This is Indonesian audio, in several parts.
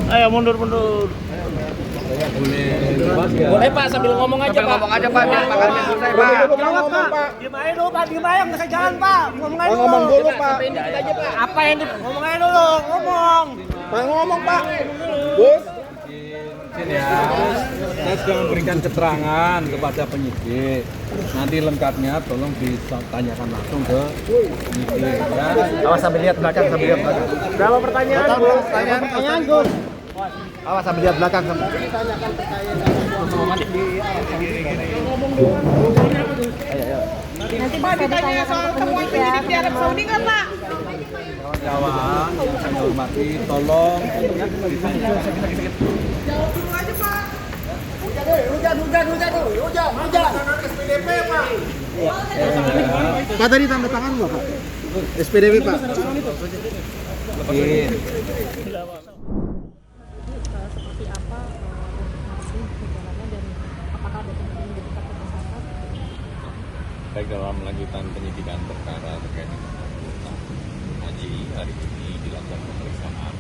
Ayo mundur. Boleh Pak, sambil ngomong aja Pak. Ngomong aja Pak, biar makannya selesai Pak. Jawab Pak. Diem aja dulu Pak, diem aja nggak jalan Pak. Ngomong aja Ngomong dulu Pak. Sampai dikit aja Pak. Apa yang ngomong aja dulu, ngomong. Pak ngomong Pak. Bos. Ya, saya sudah memberikan keterangan kepada penyidik. Nanti lengkapnya tolong ditanyakan langsung ke penyidik ya. Awas sambil lihat belakang, sambil lihat belakang. Berapa pertanyaan? Pertanyaan Gus. Awas sambil lihat belakang. Nanti Pak ditanya soal temuan penyidik di Arab Saudi nggak Pak? Kawan-kawan yang saya hormati, tolong Jawab dulu aja Pak. Pak tadi tanda tangan nggak Pak? SPDP Pak. bikin. Seperti apa masih perjalanannya dan apakah ada kemungkinan jadi takut tersangka? Baik, dalam lanjutan penyidikan perkara terkait dengan anggota haji, hari ini dilakukan pemeriksaan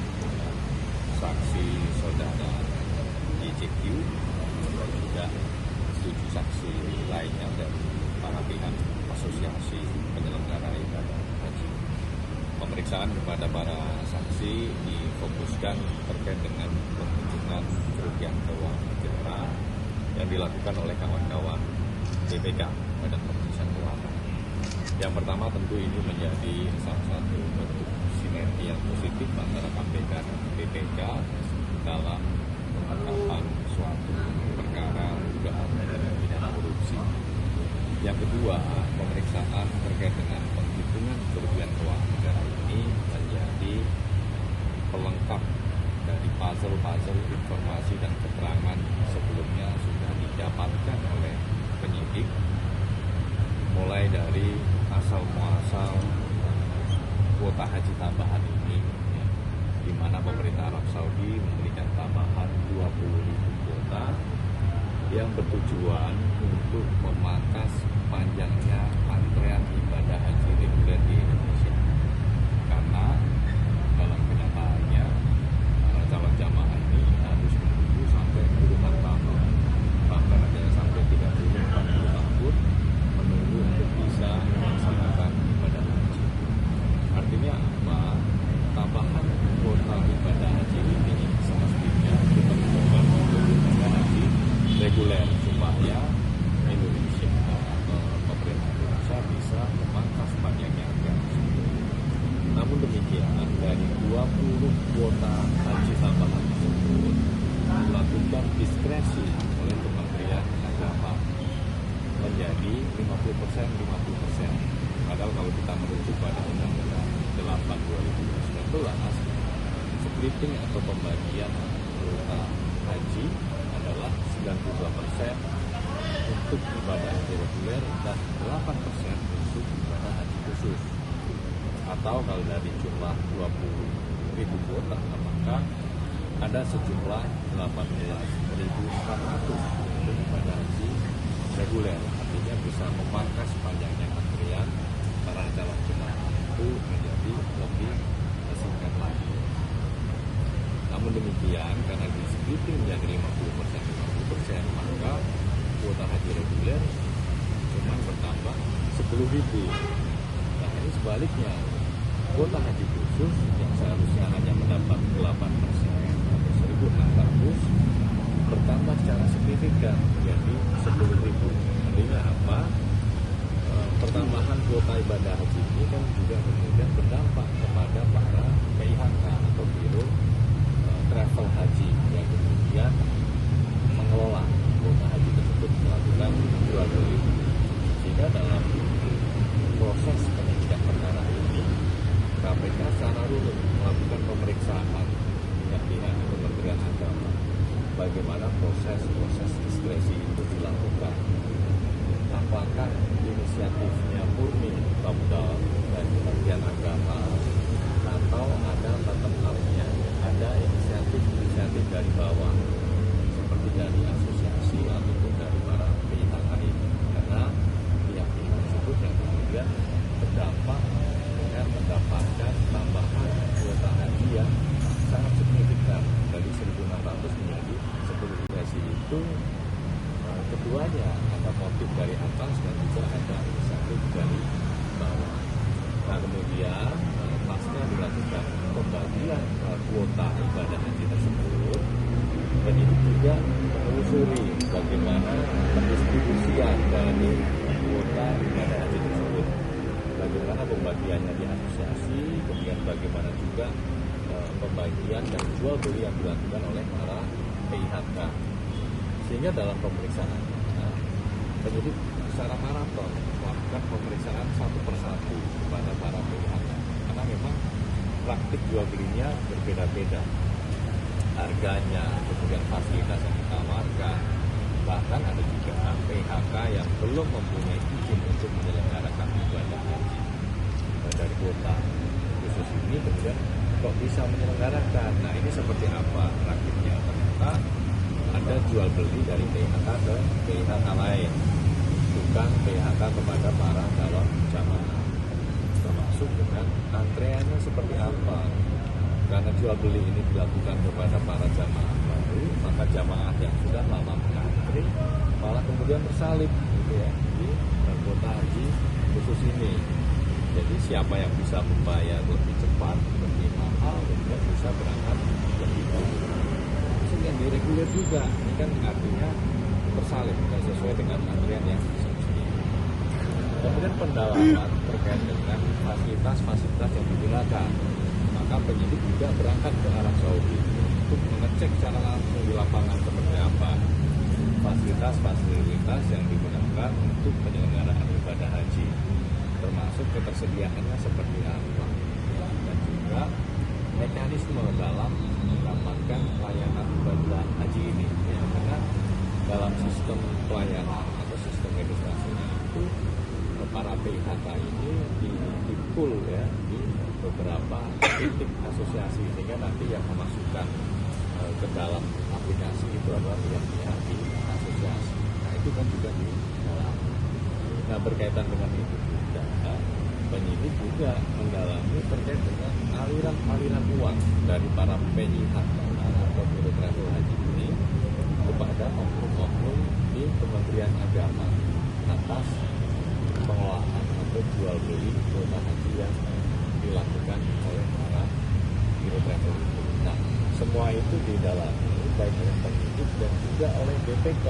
saksi saudara JCQ dan juga 7 saksi lainnya dari para pihak asosiasi penyelenggara ibadah haji. Pemeriksaan kepada para saksi difokuskan terkait dengan penghitungan kerugian keuangan negara yang dilakukan oleh kawan-kawan BPK pada pengurusan keuangan. Yang pertama tentu ini menjadi salah satu bentuk sinergi yang positif antara KPK dan BPK dalam pengungkapan suatu perkara dugaan tindak pidana korupsi. Yang kedua, pemeriksaan terkait dengan penghitungan kerugian keuangan negara ini menjadi pelengkap dari puzzle informasi dan keterangan sebelumnya sudah didapatkan oleh penyidik, mulai dari asal muasal kuota haji tambahan ini, ya, di mana pemerintah Arab Saudi memberikan tambahan 20.000 kuota yang bertujuan untuk memangkas panjangnya antrean ibadah haji reguler di Indonesia. Karena dalam kenyataannya para calon jamaah ini harus menunggu sampai puluhan tahun, bahkan ada yang sampai 30-40 tahun menunggu untuk bisa melaksanakan ibadah haji. Artinya apa? Tambahan kuota ibadah haji ini semestinya diperlukan untuk ibadah haji reguler supaya Indonesia atau pemerintah Indonesia bisa memangkas panjangnya anggaran tersebut. Namun demikian, dari 20 kuota haji tambahan tersebut dilakukan diskresi oleh Kementerian Agama menjadi 50%. Padahal kalau kita merujuk pada Undang-Undang 8 2019, splitting atau pembagian kuota haji adalah 92% untuk ibadah haji reguler dan 8% untuk ibadah haji khusus. Atau kalau dari jumlah 20.000 kuota, maka ada sejumlah 18.100 untuk ibadah haji reguler. Artinya bisa memangkas panjangnya antrian para calon jemaah itu menjadi lebih singkat lagi. Namun demikian, karena di splitting menjadi 50%, maka kuota haji reguler cuma bertambah 10.000. Nah ini sebaliknya, kuota haji khusus yang seharusnya hanya mendapat 8% atau 1.600 bertambah secara signifikan menjadi 10.000. Artinya apa? Pertambahan kuota ibadah haji ini kan juga kemudian berdampak kepada para PIHK atau biro travel haji yang kemudian mengelola kuota haji tersebut, melakukan jual beli. Sehingga dalam proses penyidikan perkara ini, KPK secara runut melakukan pemeriksaan pihak Kementerian Agama bagaimana proses diskresi itu dilakukan. Apakah inisiatifnya murni top-down dari Kementerian Agama atau ada bottom-up-nya, ada inisiatif dari bawah seperti dari asosiasi ataupun dari para pihak lain, karena pihak-pihak tersebut yang kemudian berdampak dengan mendapatkan tambahan kuota haji yang sangat signifikan dari jamaah ibadah haji tersebut, penyidik juga menelusuri bagaimana pendistribusian dari kuota ibadah haji tersebut, bagaimana pembagiannya di asosiasi, kemudian bagaimana juga pembagian dan jual beli yang dilakukan oleh para PIHK. Sehingga dalam pemeriksaan penyidik secara maraton melakukan pemeriksaan satu persatu kepada para PIHK, karena memang praktik jual belinya berbeda-beda, harganya, kemudian fasilitas yang ditawarkan. Bahkan ada juga PIHK yang belum mempunyai izin untuk menyelenggarakan ibadah haji dari kuota khusus ini, kemudian kok bisa menyelenggarakan. Nah, ini seperti apa praktiknya? Ternyata ada jual beli dari PIHK ke PIHK lain, bukan PIHK kepada para calon jamaah, termasuk dengan antreannya seperti apa. Karena jual beli ini dilakukan kepada para jamaah baru, maka jamaah yang sudah lama mengantri malah kemudian bersalib gitu ya di kuota haji khusus ini. Jadi siapa yang bisa membayar lebih cepat, lebih mahal, kemudian bisa berangkat lebih dulu. Terus yang diregulir juga, ini kan artinya bersalib, bukan sesuai dengan antrian yang semestinya. Kemudian pendalaman terkait dengan fasilitas-fasilitas yang digunakan. Maka penyidik juga berangkat ke Arab Saudi untuk mengecek secara langsung di lapangan seperti apa fasilitas yang digunakan untuk penyelenggaraan ibadah haji, termasuk ketersediaannya seperti apa, dan juga mekanisme dalam mendapatkan layanan ibadah haji ini. Ya, karena dalam sistem pelayanan atau sistem registrasinya itu para PIHK ini dipul ya di beberapa titik asosiasi, sehingga nanti yang memasukkan ke dalam aplikasi itu adalah pihak-pihak di asosiasi. Nah, itu kan juga di dalam. Nah, berkaitan dengan itu juga penyidik juga mendalami terkait dengan aliran uang dari para PIHK atau biro travel haji ini kepada oknum-oknum di Kementerian Agama atas pengelolaan atau jual beli kuota haji yang dilakukan oleh para biro travel itu. Nah, semua itu didalami baik oleh penyidik dan juga oleh BPK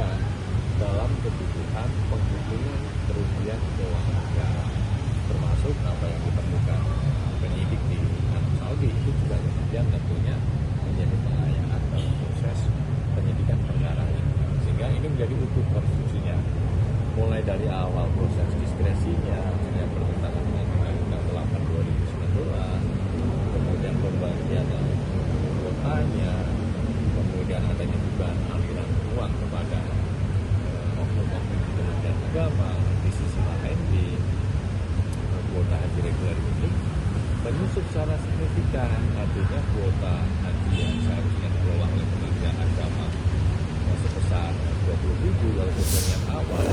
dalam kebutuhan penghitungan kerugian keuangan negara, termasuk apa yang ditemukan penyidik di Arab Saudi itu juga kemudian tentunya menjadi pengayaan dalam proses penyidikan perkara ini, sehingga ini menjadi utuh konstruksinya mulai dari awal proses diskresinya yang bertentangan dengan Undang-Undang 8 2019, kemudian pembagian kuotanya, kemudian adanya dugaan aliran uang kepada oknum-oknum Kementerian Agama. Di sisi lain di kuota haji reguler ini menyusup secara signifikan, artinya kuota haji yang seharusnya dikelola oleh Kementerian Agama sebesar 20.000 walaupun yang awal